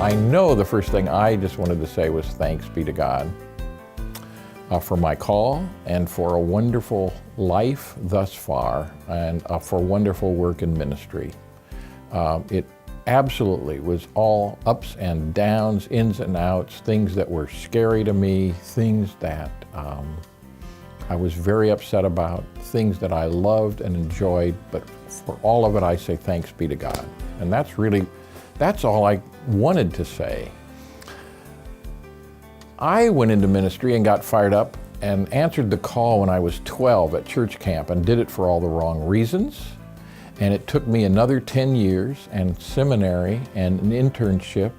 I know the first thing I just wanted to say was thanks be to God for my call and for a wonderful life thus far and for wonderful work in ministry. It absolutely was all ups and downs, ins and outs, things that were scary to me, things that I was very upset about, things that I loved and enjoyed, but for all of it I say thanks be to God. And that's all I wanted to say. I went into ministry and got fired up and answered the call when I was 12 at church camp and did it for all the wrong reasons. And it took me another 10 years and seminary and an internship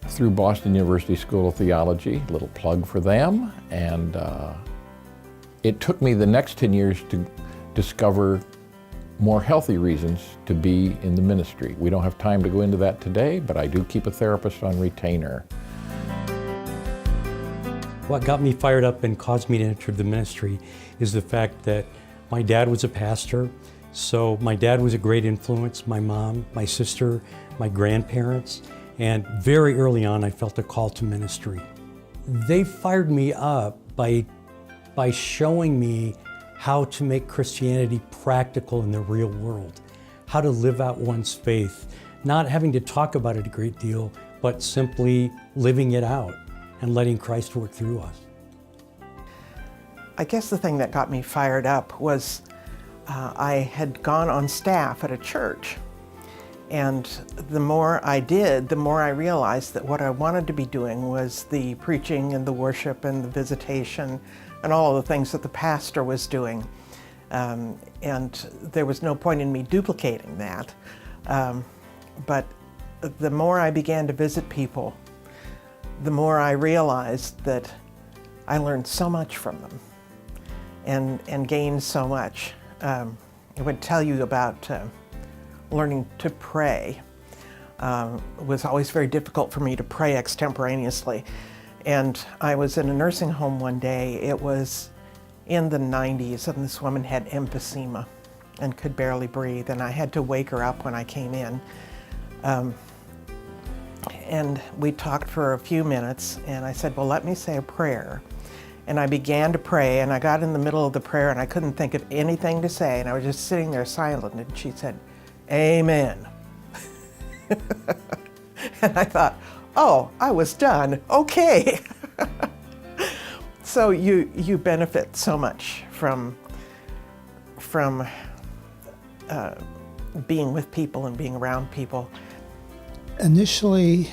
through Boston University School of Theology, little plug for them. And it took me the next 10 years to discover more healthy reasons to be in the ministry. We don't have time to go into that today, but I do keep a therapist on retainer. What got me fired up and caused me to enter the ministry is the fact that my dad was a pastor. So my dad was a great influence, my mom, my sister, my grandparents, and very early on I felt a call to ministry. They fired me up by showing me how to make Christianity practical in the real world, how to live out one's faith, not having to talk about it a great deal, but simply living it out and letting Christ work through us. I guess the thing that got me fired up was I had gone on staff at a church, and the more I did, the more I realized that what I wanted to be doing was the preaching and the worship and the visitation and all of the things that the pastor was doing. And there was no point in me duplicating that. But the more I began to visit people, the more I realized that I learned so much from them and gained so much. I would tell you about learning to pray. It was always very difficult for me to pray extemporaneously. And I was in a nursing home one day. It was in the 90s, and this woman had emphysema and could barely breathe, and I had to wake her up when I came in. And we talked for a few minutes, and I said, well, let me say a prayer. And I began to pray, and I got in the middle of the prayer, and I couldn't think of anything to say, and I was just sitting there silent, and she said, amen. And I thought, oh, I was done, okay. So you benefit so much from being with people and being around people. Initially,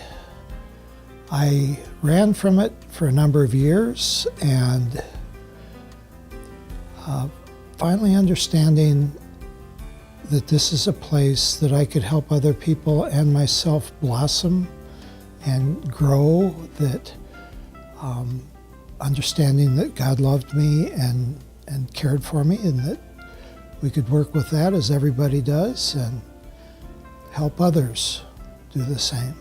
I ran from it for a number of years, and finally understanding that this is a place that I could help other people and myself blossom and grow, that understanding that God loved me and cared for me, and that we could work with that as everybody does and help others do the same.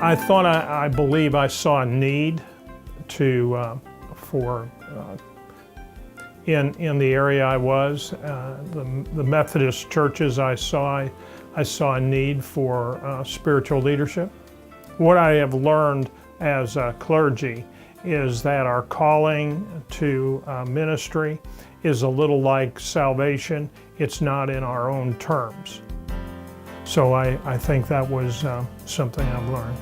I believe I saw a need in the area I was, the Methodist churches I saw a need for spiritual leadership. What I have learned as a clergy is that our calling to ministry is a little like salvation. It's not in our own terms. So I think that was something I've learned.